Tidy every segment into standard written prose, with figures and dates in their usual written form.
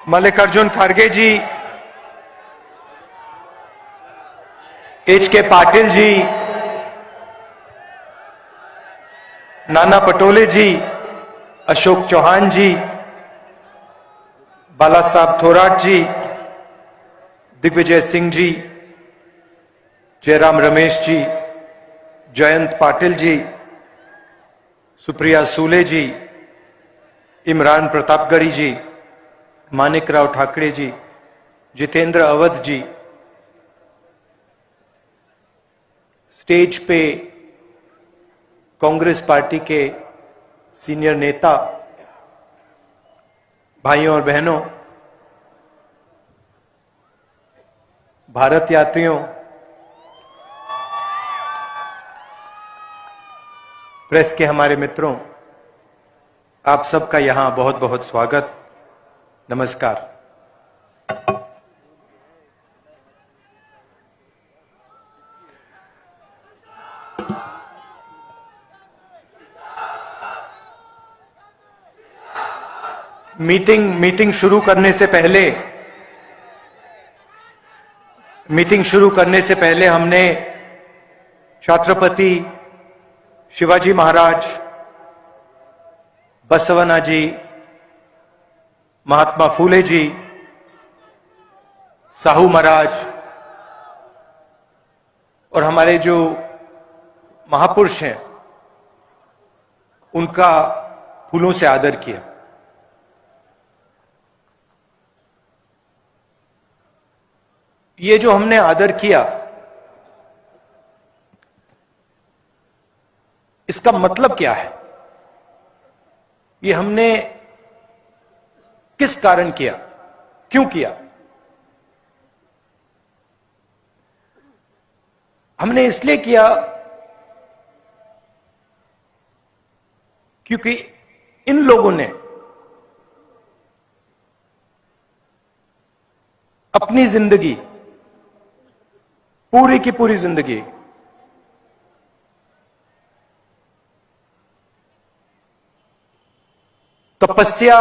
मल्लिकार्जुन खड़गे जी, एच.के. पाटिल जी, नाना पटोले जी, अशोक चौहान जी, बाला साहब थोराट जी, दिग्विजय सिंह जी, जयराम रमेश जी, जयंत पाटिल जी, सुप्रिया सूले जी, इमरान प्रतापगढ़ी जी, मानिकराव ठाकरे जी, जितेंद्र अवध जी, स्टेज पे कांग्रेस पार्टी के सीनियर नेता, भाइयों और बहनों, भारत यात्रियों, प्रेस के हमारे मित्रों, आप सबका यहां बहुत बहुत स्वागत, नमस्कार। मीटिंग शुरू करने से पहले हमने छत्रपति शिवाजी महाराज, बसवण्णा जी, महात्मा फूले जी, साहू महाराज और हमारे जो महापुरुष हैं उनका फूलों से आदर किया। ये जो हमने आदर किया, इसका मतलब क्या है? ये हमने किस कारण किया, क्यों किया? हमने इसलिए किया क्योंकि इन लोगों ने अपनी जिंदगी, पूरी की पूरी जिंदगी तपस्या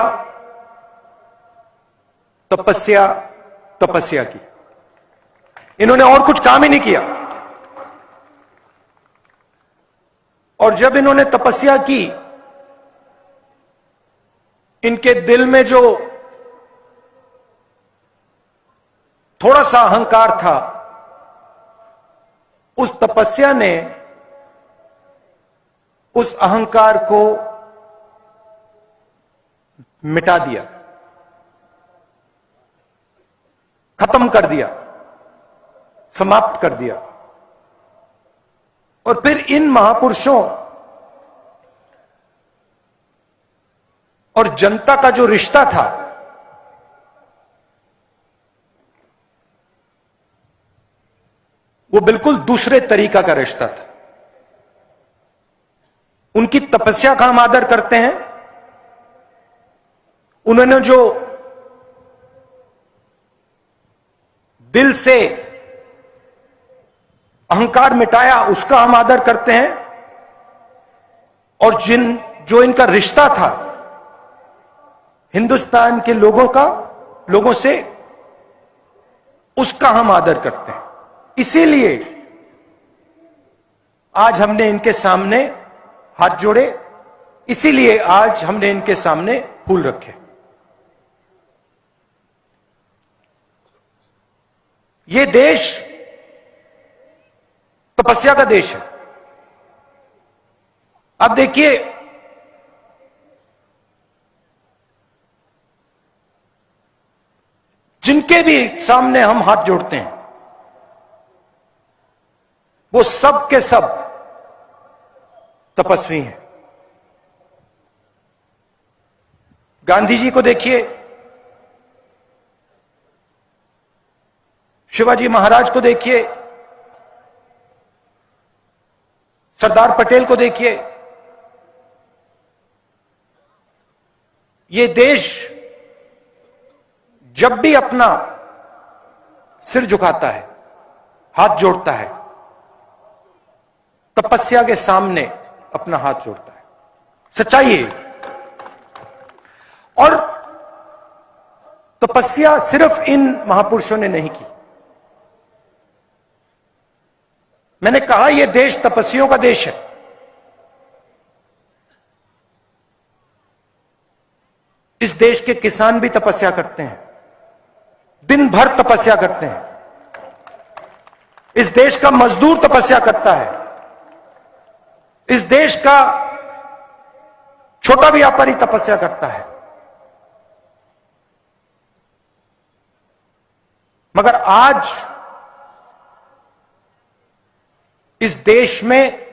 तपस्या तपस्या की। इन्होंने और कुछ काम ही नहीं किया। और जब इन्होंने तपस्या की, इनके दिल में जो थोड़ा सा अहंकार था, उस तपस्या ने उस अहंकार को मिटा दिया, खत्म कर दिया, समाप्त कर दिया। और फिर इन महापुरुषों और जनता का जो रिश्ता था, वो बिल्कुल दूसरे तरीका का रिश्ता था। उनकी तपस्या का हम आदर करते हैं। उन्होंने जो दिल से अहंकार मिटाया, उसका हम आदर करते हैं। और जो इनका रिश्ता था हिंदुस्तान के लोगों से, उसका हम आदर करते हैं। इसीलिए आज हमने इनके सामने हाथ जोड़े, इसीलिए आज हमने इनके सामने फूल रखे। ये देश तपस्या का देश है। अब देखिए, जिनके भी सामने हम हाथ जोड़ते हैं, वो सब के सब तपस्वी हैं। गांधी जी को देखिए, शिवाजी महाराज को देखिए, सरदार पटेल को देखिए। ये देश जब भी अपना सिर झुकाता है, हाथ जोड़ता है, तपस्या के सामने अपना हाथ जोड़ता है। सच्चाई है। और तपस्या सिर्फ इन महापुरुषों ने नहीं की। मैंने कहा यह देश तपस्वियों का देश है। इस देश के किसान भी तपस्या करते हैं, दिन भर तपस्या करते हैं। इस देश का मजदूर तपस्या करता है। इस देश का छोटा व्यापारी तपस्या करता है। मगर आज इस देश में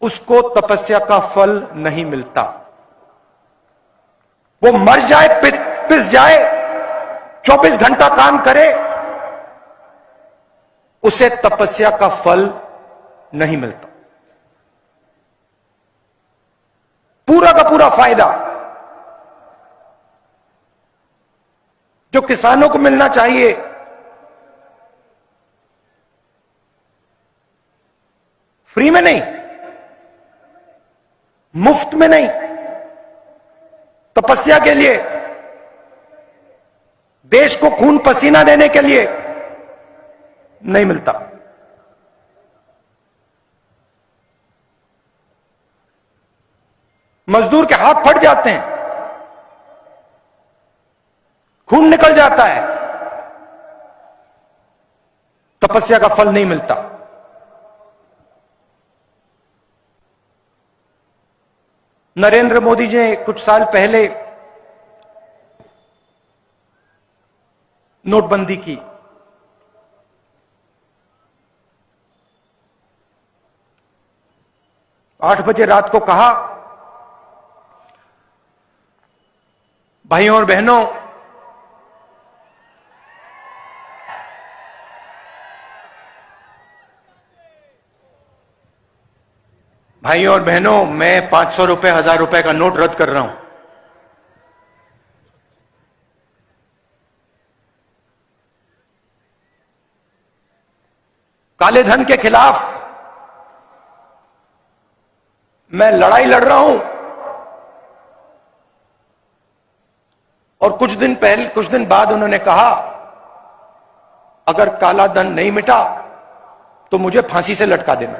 उसको तपस्या का फल नहीं मिलता। वो मर जाए, पिस जाए, 24 घंटा काम करे, उसे तपस्या का फल नहीं मिलता। पूरा का पूरा फायदा जो किसानों को मिलना चाहिए, फ्री में नहीं, मुफ्त में नहीं, तपस्या के लिए, देश को खून पसीना देने के लिए नहीं मिलता। मजदूर के हाथ फट जाते हैं, खून निकल जाता है, तपस्या का फल नहीं मिलता। नरेंद्र मोदी जी ने कुछ साल पहले नोटबंदी की। आठ बजे रात को कहा, भाइयों और बहनों, भाइयों और बहनों, मैं 500 रुपए, 1000 रुपए का नोट रद्द कर रहा हूं। काले धन के खिलाफ मैं लड़ाई लड़ रहा हूं। और कुछ दिन बाद उन्होंने कहा, अगर काला धन नहीं मिटा तो मुझे फांसी से लटका देना।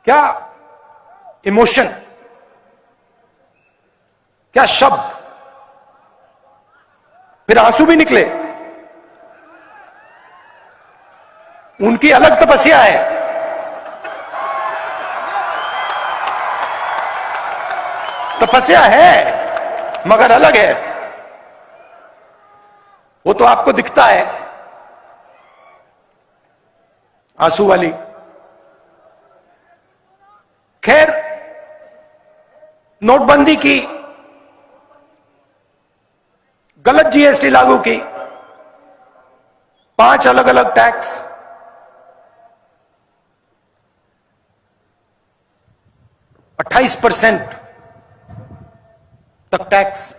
क्या इमोशन, क्या शब्द, फिर आंसू भी निकले। उनकी अलग तपस्या है, तपस्या है मगर अलग है। वो तो आपको दिखता है आंसू वाली। खैर, नोटबंदी की, गलत जीएसटी लागू की, 5 अलग अलग टैक्स, 28% तक टैक्स।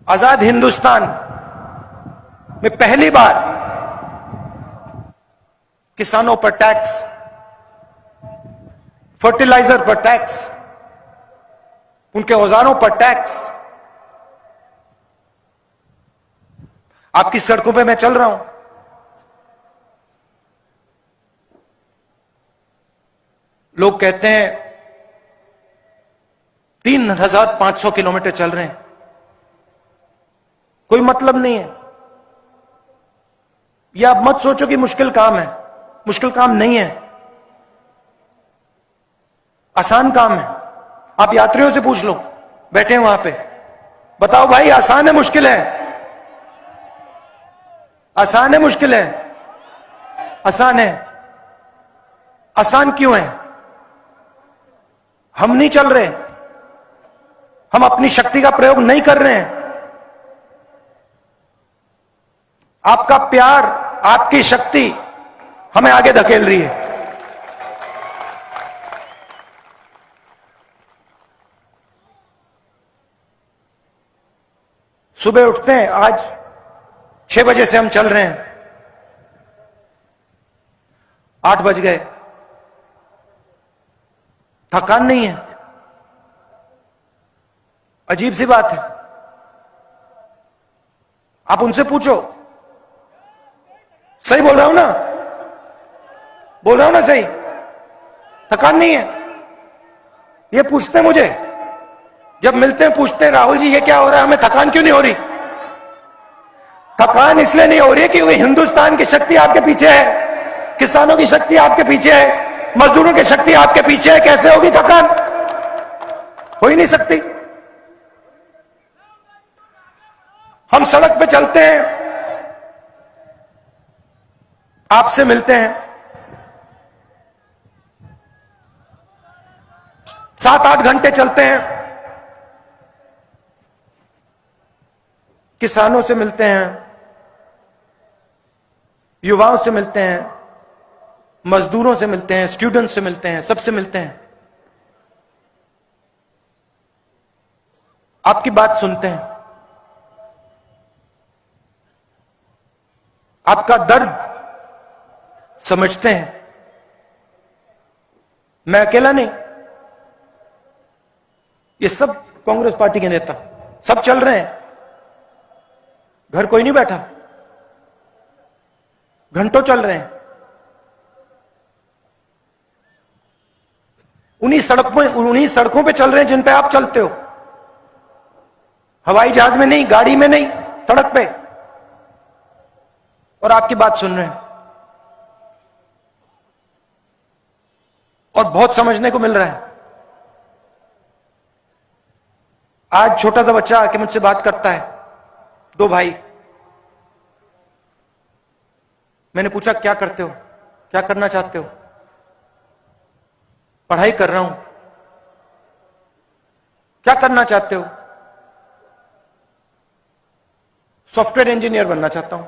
आजाद हिंदुस्तान में पहली बार किसानों पर टैक्स, फर्टिलाइजर पर टैक्स, उनके औजारों पर टैक्स। आपकी सड़कों पे मैं चल रहा हूं, लोग कहते हैं 3500 किलोमीटर चल रहे हैं, कोई मतलब नहीं है। यह आप मत सोचो कि मुश्किल काम है, मुश्किल काम नहीं है, आसान काम है। आप यात्रियों से पूछ लो, बैठे हैं वहां पे, बताओ भाई आसान है मुश्किल है? आसान है मुश्किल है? आसान है। आसान क्यों है? हम नहीं चल रहे, हम अपनी शक्ति का प्रयोग नहीं कर रहे हैं। आपका प्यार, आपकी शक्ति हमें आगे धकेल रही है। सुबह उठते हैं, आज 6 बजे से हम चल रहे हैं, 8 बज गए, थकान नहीं है। अजीब सी बात है। आप उनसे पूछो। सही बोल रहा हूं ना? बोल रहा हूं ना सही? थकान नहीं है। ये पूछते हैं मुझे, जब मिलते हैं पूछते हैं, राहुल जी ये क्या हो रहा है, हमें थकान क्यों नहीं हो रही? थकान इसलिए नहीं हो रही क्योंकि हिंदुस्तान की शक्ति आपके पीछे है, किसानों की शक्ति आपके पीछे है, मजदूरों की शक्ति आपके पीछे है। कैसे होगी थकान? हो ही नहीं सकती। हम सड़क पे चलते हैं, आपसे मिलते हैं, 7-8 घंटे चलते हैं, किसानों से मिलते हैं, युवाओं से मिलते हैं, मजदूरों से मिलते हैं, स्टूडेंट से मिलते हैं, सबसे मिलते हैं, आपकी बात सुनते हैं, आपका दर्द समझते हैं। मैं अकेला नहीं, ये सब कांग्रेस पार्टी के नेता सब चल रहे हैं। घर कोई नहीं बैठा, घंटों चल रहे हैं। उन्हीं सड़कों पे चल रहे हैं जिन पे आप चलते हो। हवाई जहाज में नहीं, गाड़ी में नहीं, सड़क पे, और आपकी बात सुन रहे हैं। और बहुत समझने को मिल रहा है। आज छोटा सा बच्चा आके मुझसे बात करता है, 2 भाई। मैंने पूछा क्या करते हो, क्या करना चाहते हो? पढ़ाई कर रहा हूं। क्या करना चाहते हो? सॉफ्टवेयर इंजीनियर बनना चाहता हूं।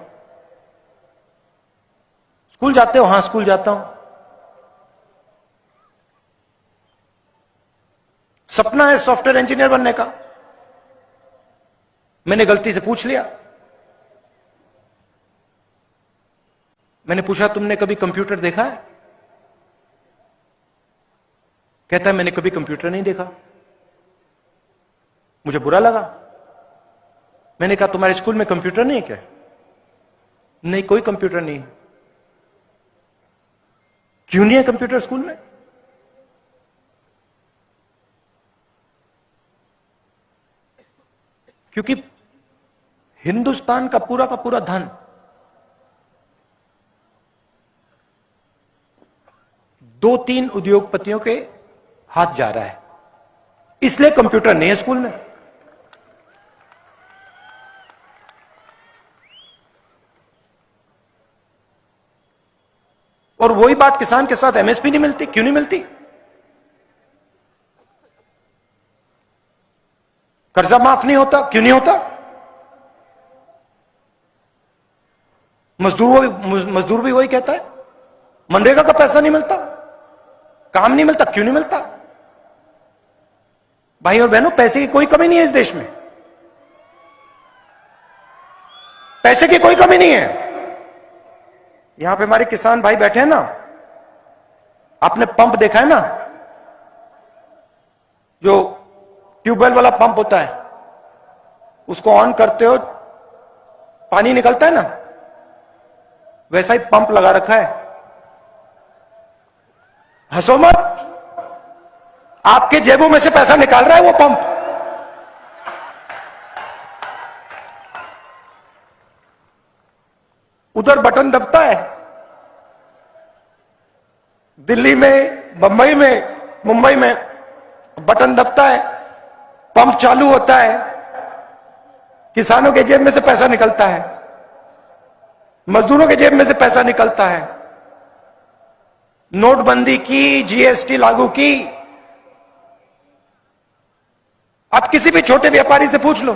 स्कूल जाते हो? हां, स्कूल जाता हूं। सपना है सॉफ्टवेयर इंजीनियर बनने का। मैंने गलती से पूछ लिया। मैंने पूछा तुमने कभी कंप्यूटर देखा है? कहता है मैंने कभी कंप्यूटर नहीं देखा। मुझे बुरा लगा। मैंने कहा तुम्हारे स्कूल में कंप्यूटर नहीं है क्या? नहीं, कोई कंप्यूटर नहीं है। क्यों नहीं है कंप्यूटर स्कूल में? क्योंकि हिंदुस्तान का पूरा धन दो तीन उद्योगपतियों के हाथ जा रहा है, इसलिए कंप्यूटर नहीं है स्कूल में। और वही बात किसान के साथ एमएसपी नहीं मिलती। क्यों नहीं मिलती? कर्जा माफ नहीं होता। क्यों नहीं होता? मजदूर भी वही कहता है, मनरेगा का पैसा नहीं मिलता, काम नहीं मिलता। क्यों नहीं मिलता? भाई और बहनों, पैसे की कोई कमी नहीं है इस देश में। पैसे की कोई कमी नहीं है। यहां पे हमारे किसान भाई बैठे हैं ना, आपने पंप देखा है ना, जो ट्यूबवेल वाला पंप होता है, उसको ऑन करते हो पानी निकलता है ना, वैसा ही पंप लगा रखा है। हंसो मत, आपके जेबों में से पैसा निकाल रहा है वो पंप। उधर बटन दबता है, दिल्ली में, बंबई में, मुंबई में बटन दबता है, पंप चालू होता है, किसानों के जेब में से पैसा निकलता है, मजदूरों के जेब में से पैसा निकलता है। नोटबंदी की, जीएसटी लागू की, आप किसी भी छोटे व्यापारी से पूछ लो,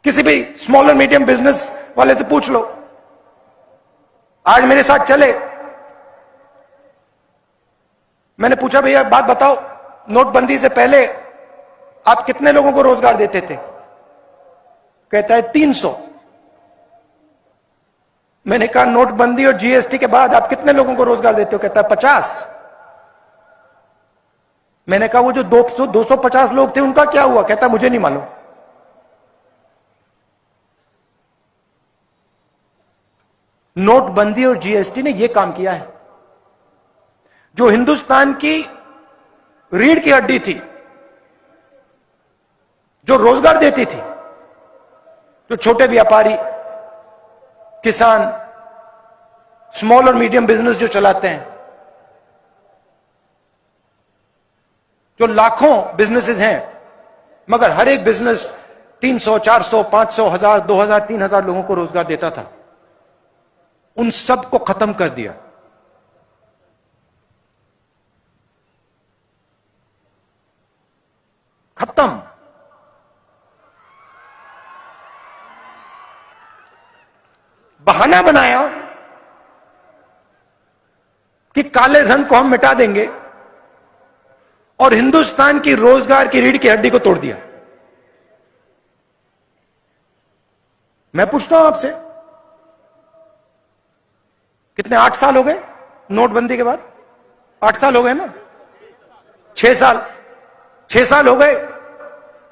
किसी भी स्मॉल और मीडियम बिजनेस वाले से पूछ लो। आज मेरे साथ चले, मैंने पूछा भैया बात बताओ, नोटबंदी से पहले आप कितने लोगों को रोजगार देते थे? कहता है 300। मैंने कहा नोटबंदी और जीएसटी के बाद आप कितने लोगों को रोजगार देते हो? कहता है 50। मैंने कहा वो जो 250 लोग थे उनका क्या हुआ? कहता मुझे नहीं मालूम। नोटबंदी और जीएसटी ने यह काम किया है। जो हिंदुस्तान की रीढ़ की हड्डी थी, जो रोजगार देती थी, जो छोटे व्यापारी, किसान, स्मॉल और मीडियम बिजनेस जो चलाते हैं, जो लाखों बिजनेसेस हैं, मगर हर एक बिजनेस 300, 400, 500, 1000, 2000, 3000 लोगों को रोजगार देता था, उन सब को खत्म कर दिया। खत्म। बहाना बनाया कि काले धन को हम मिटा देंगे और हिंदुस्तान की रोजगार की रीढ़ की हड्डी को तोड़ दिया। मैं पूछता हूं आपसे, कितने 8 साल हो गए नोटबंदी के बाद? 8 साल हो गए ना? 6 साल, 6 साल हो गए,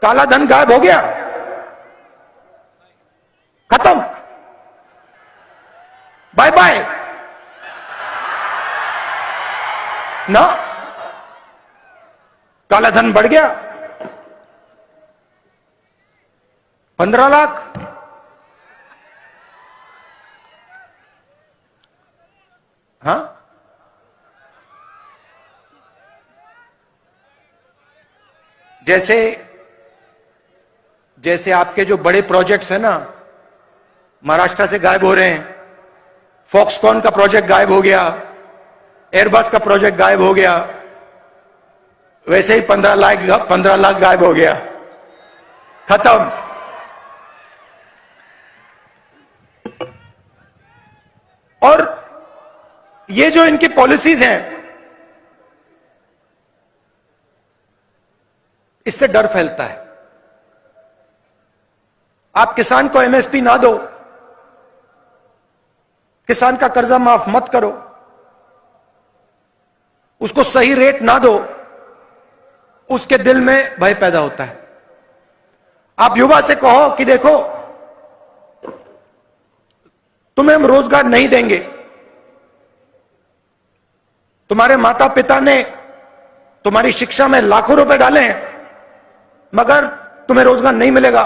काला धन गायब हो गया, खत्म, बाय बाय ना? काला धन बढ़ गया 15 लाख, हाँ? जैसे आपके जो बड़े प्रोजेक्ट्स हैं ना, महाराष्ट्र से गायब हो रहे हैं। फॉक्सकॉन का प्रोजेक्ट गायब हो गया, एयरबस का प्रोजेक्ट गायब हो गया, वैसे ही 15 लाख गायब हो गया, खत्म। और ये जो इनकी पॉलिसीज हैं, इससे डर फैलता है। आप किसान को एमएसपी ना दो, किसान का कर्जा माफ मत करो, उसको सही रेट ना दो, उसके दिल में भय पैदा होता है। आप युवा से कहो कि देखो तुम्हें हम रोजगार नहीं देंगे, तुम्हारे माता पिता ने तुम्हारी शिक्षा में लाखों रुपए डाले हैं, मगर तुम्हें रोजगार नहीं मिलेगा,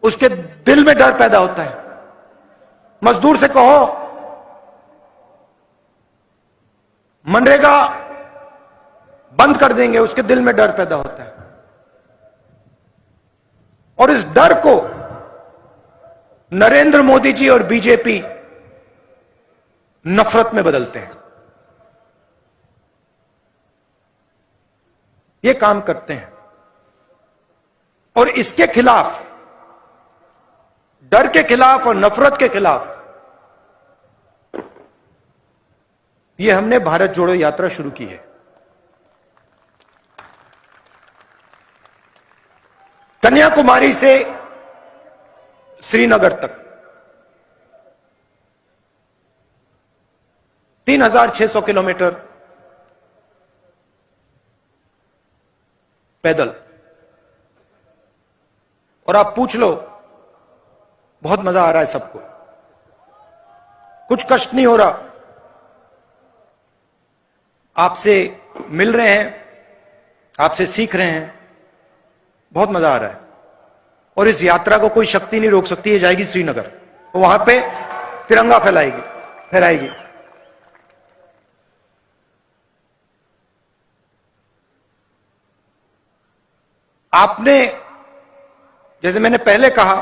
उसके दिल में डर पैदा होता है। मजदूर से कहो मनरेगा बंद कर देंगे, उसके दिल में डर पैदा होता है। और इस डर को नरेंद्र मोदी जी और बीजेपी नफरत में बदलते हैं। ये काम करते हैं और इसके खिलाफ, डर के खिलाफ और नफरत के खिलाफ, ये हमने भारत जोड़ो यात्रा शुरू की है। कन्याकुमारी से श्रीनगर तक 3600 किलोमीटर पैदल। और आप पूछ लो, बहुत मजा आ रहा है सबको, कुछ कष्ट नहीं हो रहा। आपसे मिल रहे हैं, आपसे सीख रहे हैं, बहुत मजा आ रहा है। और इस यात्रा को कोई शक्ति नहीं रोक सकती। ये जाएगी श्रीनगर, वहां पे तिरंगा फहराएगी। आपने, जैसे मैंने पहले कहा,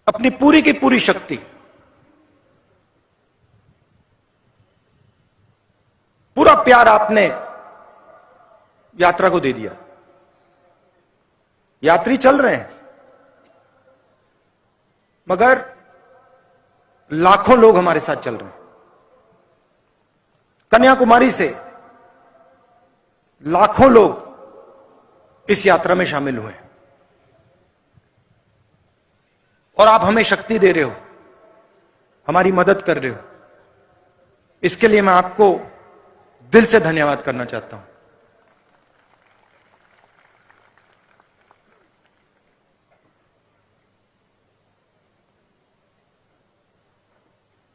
अपनी पूरी की पूरी शक्ति, पूरा प्यार आपने यात्रा को दे दिया। यात्री चल रहे हैं, मगर लाखों लोग हमारे साथ चल रहे हैं। कन्याकुमारी से लाखों लोग इस यात्रा में शामिल हुए हैं और आप हमें शक्ति दे रहे हो, हमारी मदद कर रहे हो। इसके लिए मैं आपको दिल से धन्यवाद करना चाहता हूं।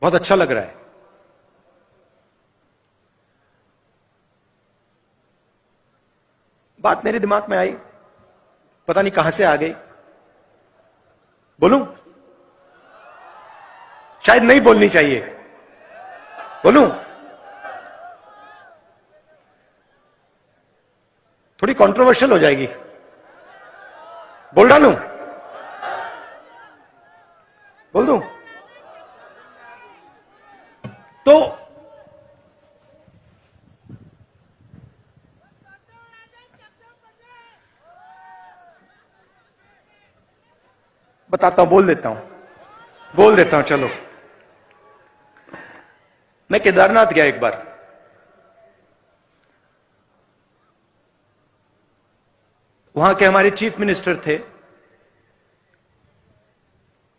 बहुत अच्छा लग रहा है। बात मेरे दिमाग में आई, पता नहीं कहां से आ गई। बोलूं? शायद नहीं बोलनी चाहिए। बोलूं? थोड़ी कंट्रोवर्शियल हो जाएगी। बोल डालूं? बोल दूं? तो बताता हूं, बोल देता हूं। चलो, मैं केदारनाथ गया एक बार। वहां के हमारे चीफ मिनिस्टर थे।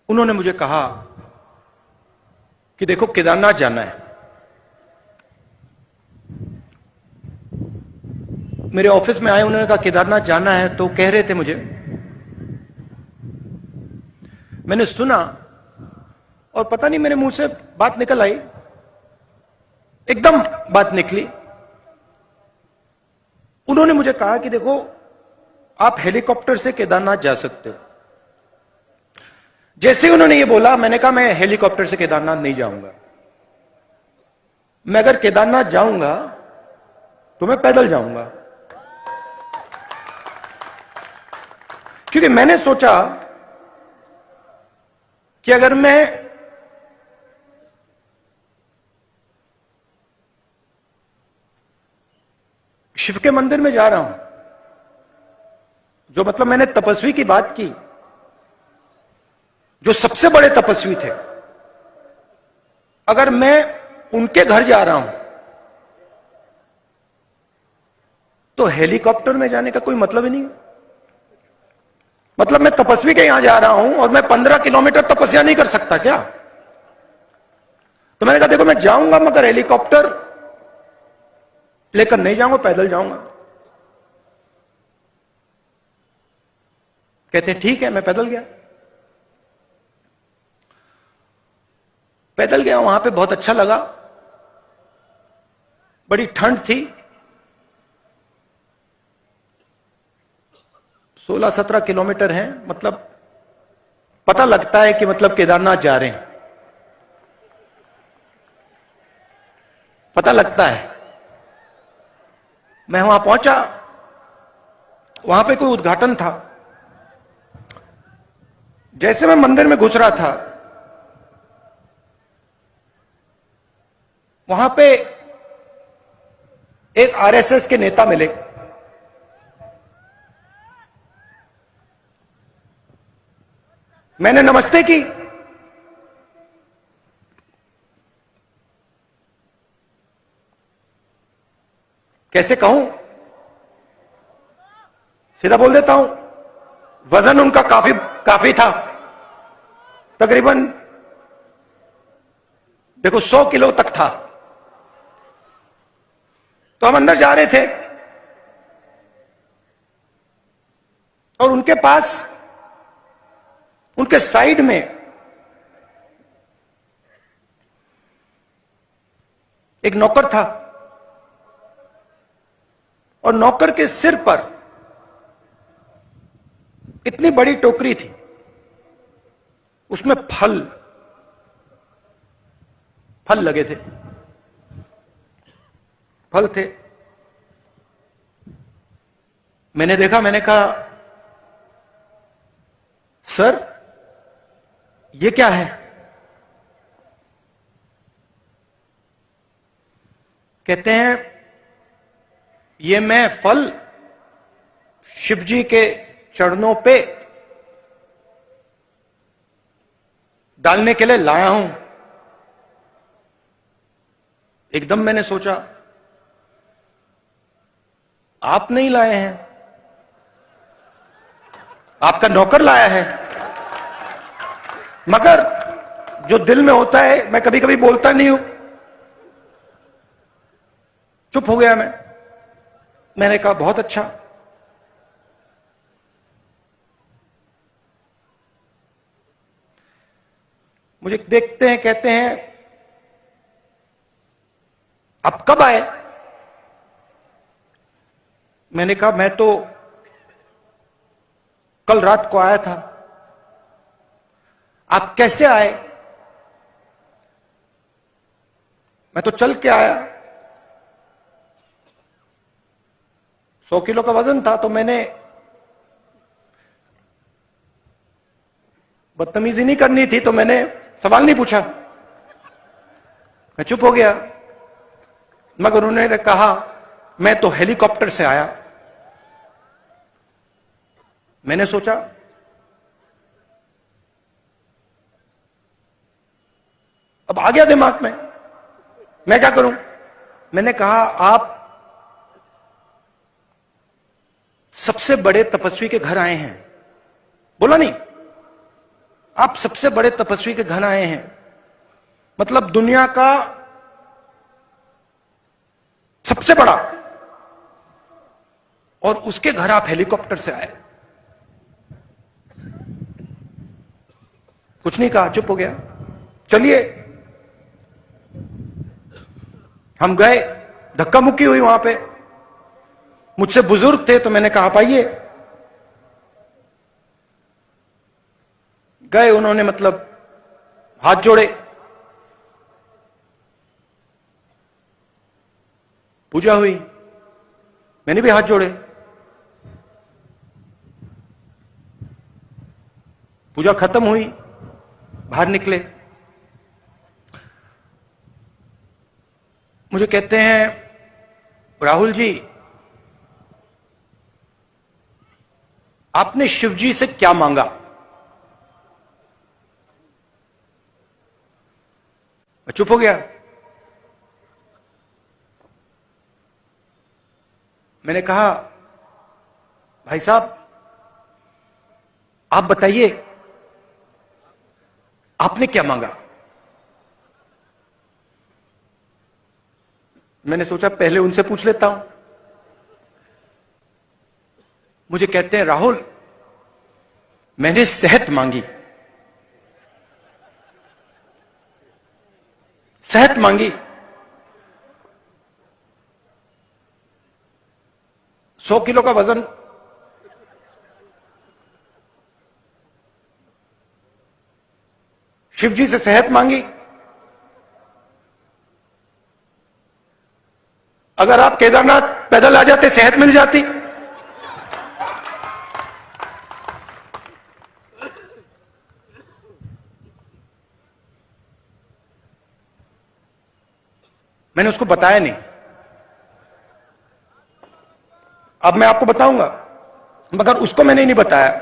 उन्होंने मुझे कहा कि देखो, केदारनाथ जाना है। मेरे ऑफिस में आए, उन्होंने कहा केदारनाथ जाना है, तो कह रहे थे मुझे। मैंने सुना और पता नहीं मेरे मुंह से बात निकल आई, एकदम बात निकली। उन्होंने मुझे कहा कि देखो, आप हेलीकॉप्टर से केदारनाथ जा सकते हो। जैसे ही उन्होंने ये बोला, मैंने कहा मैं हेलीकॉप्टर से केदारनाथ नहीं जाऊंगा। मैं अगर केदारनाथ जाऊंगा तो मैं पैदल जाऊंगा, क्योंकि मैंने सोचा कि अगर मैं शिव के मंदिर में जा रहा हूं, जो मतलब मैंने तपस्वी की बात की, जो सबसे बड़े तपस्वी थे, अगर मैं उनके घर जा रहा हूं तो हेलीकॉप्टर में जाने का कोई मतलब ही नहीं है। मतलब मैं तपस्वी के यहां जा रहा हूं और मैं 15 किलोमीटर तपस्या नहीं कर सकता क्या? तो मैंने कहा देखो, मैं जाऊंगा मगर हेलीकॉप्टर लेकर नहीं जाऊंगा, पैदल जाऊंगा। कहते हैं ठीक है। मैं पैदल गया। वहां पे बहुत अच्छा लगा। बड़ी ठंड थी। 16-17 किलोमीटर है, मतलब पता लगता है कि मतलब केदारनाथ जा रहे हैं, पता लगता है। मैं वहां पहुंचा, वहां पे कोई उद्घाटन था। जैसे मैं मंदिर में घुस रहा था, वहां पे एक आरएसएस के नेता मिले। मैंने नमस्ते की। कैसे कहूं, सीधा बोल देता हूं, वजन उनका काफी था, तकरीबन देखो 100 किलो तक था। तो हम अंदर जा रहे थे और उनके पास, उनके साइड में एक नौकर था और नौकर के सिर पर इतनी बड़ी टोकरी थी, उसमें फल लगे थे, फल थे। मैंने देखा, मैंने कहा सर ये क्या है? कहते हैं ये मैं फल शिव जी के चरणों पे डालने के लिए लाया हूं। एकदम मैंने सोचा आप नहीं लाए हैं, आपका नौकर लाया है। मगर जो दिल में होता है, मैं कभी कभी बोलता नहीं हूं, चुप हो गया मैंने कहा बहुत अच्छा। मुझे देखते हैं, कहते हैं अब कब आए? मैंने कहा मैं तो कल रात को आया था। आप कैसे आए? मैं तो चल के आया। 100 किलो का वजन था, तो मैंने बदतमीजी नहीं करनी थी, तो मैंने सवाल नहीं पूछा, मैं चुप हो गया। मगर उन्होंने कहा मैं तो हेलीकॉप्टर से आया। मैंने सोचा अब आ गया दिमाग में, मैं क्या करूं? मैंने कहा आप सबसे बड़े तपस्वी के घर आए हैं। बोला नहीं, आप सबसे बड़े तपस्वी के घर आए हैं, मतलब दुनिया का सबसे बड़ा, और उसके घर आप हेलीकॉप्टर से आए। कुछ नहीं कहा, चुप हो गया। चलिए, हम गए, धक्का मुक्की हुई वहां पे। मुझसे बुजुर्ग थे, तो मैंने कहा आप आइए। गए, उन्होंने मतलब हाथ जोड़े, पूजा हुई, मैंने भी हाथ जोड़े, पूजा खत्म हुई, बाहर निकले। मुझे कहते हैं राहुल जी आपने शिव जी से क्या मांगा? मैं चुप हो गया। मैंने कहा भाई साहब आप बताइए आपने क्या मांगा? मैंने सोचा पहले उनसे पूछ लेता हूं। मुझे कहते हैं राहुल मैंने सेहत मांगी। सेहत मांगी। 100 किलो का वजन, शिव जी से सेहत मांगी। अगर आप केदारनाथ पैदल आ जाते सेहत मिल जाती। मैंने उसको बताया नहीं। अब मैं आपको बताऊंगा, मगर उसको मैंने नहीं बताया।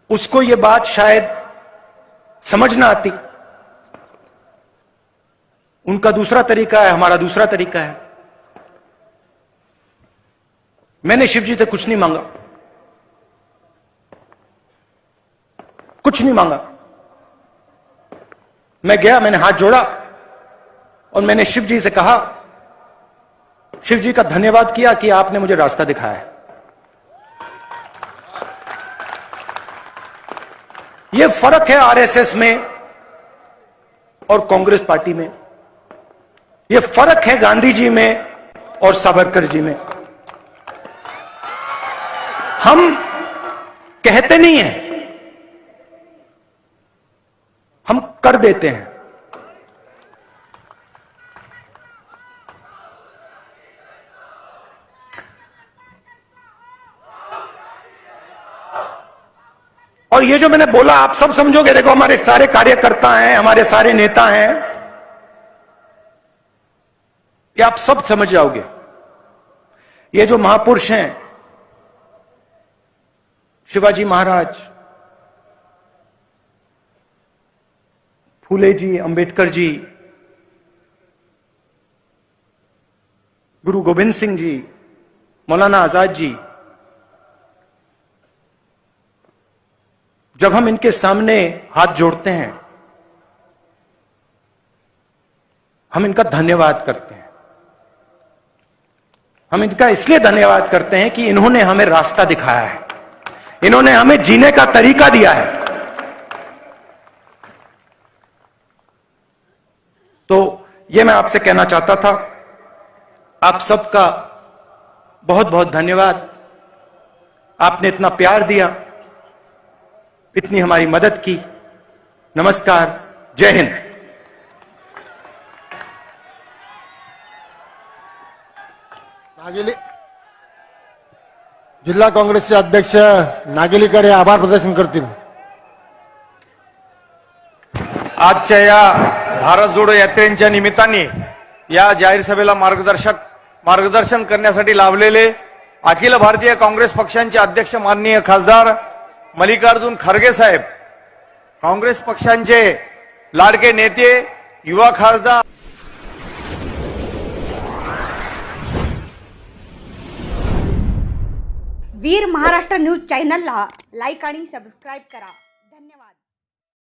उसको यह बात शायद समझ ना आती। उनका दूसरा तरीका है, हमारा दूसरा तरीका है। मैंने शिव जी से कुछ नहीं मांगा, कुछ नहीं मांगा। मैं गया, मैंने हाथ जोड़ा और मैंने शिव जी से कहा, शिव जी का धन्यवाद किया कि आपने मुझे रास्ता दिखाया है। यह फर्क है आरएसएस में और कांग्रेस पार्टी में। यह फर्क है गांधी जी में और सावरकर जी में। हम कहते नहीं हैं, हम कर देते हैं। और ये जो मैंने बोला आप सब समझोगे। देखो हमारे सारे कार्यकर्ता हैं, हमारे सारे नेता हैं, ये आप सब समझ जाओगे। ये जो महापुरुष हैं, शिवाजी महाराज, फूले जी, अंबेडकर जी, गुरु गोविंद सिंह जी, मौलाना आजाद जी, जब हम इनके सामने हाथ जोड़ते हैं, हम इनका धन्यवाद करते हैं। हम इनका इसलिए धन्यवाद करते हैं कि इन्होंने हमें रास्ता दिखाया है, इन्होंने हमें जीने का तरीका दिया है। तो यह मैं आपसे कहना चाहता था। आप सबका बहुत बहुत धन्यवाद। आपने इतना प्यार दिया, इतनी हमारी मदद की। नमस्कार, जय हिंद। नागेली जिल्हा काँग्रेसचे अध्यक्ष नागेलीकर हे आभार प्रदर्शन करतील। आजच्या या भारत जोडो यात्रेच्या निमित्ताने या जाहीर सभेला मार्गदर्शन करण्यासाठी लाभलेले अखिल भारतीय काँग्रेस पक्षांचे अध्यक्ष माननीय खासदार मल्लिकार्जुन खरगे साहेब, काँग्रेस पक्षांचे लाडके नेते युवा खासदार वीर महाराष्ट्र न्यूज चॅनलला लाईक आणि सबस्क्राईब करा।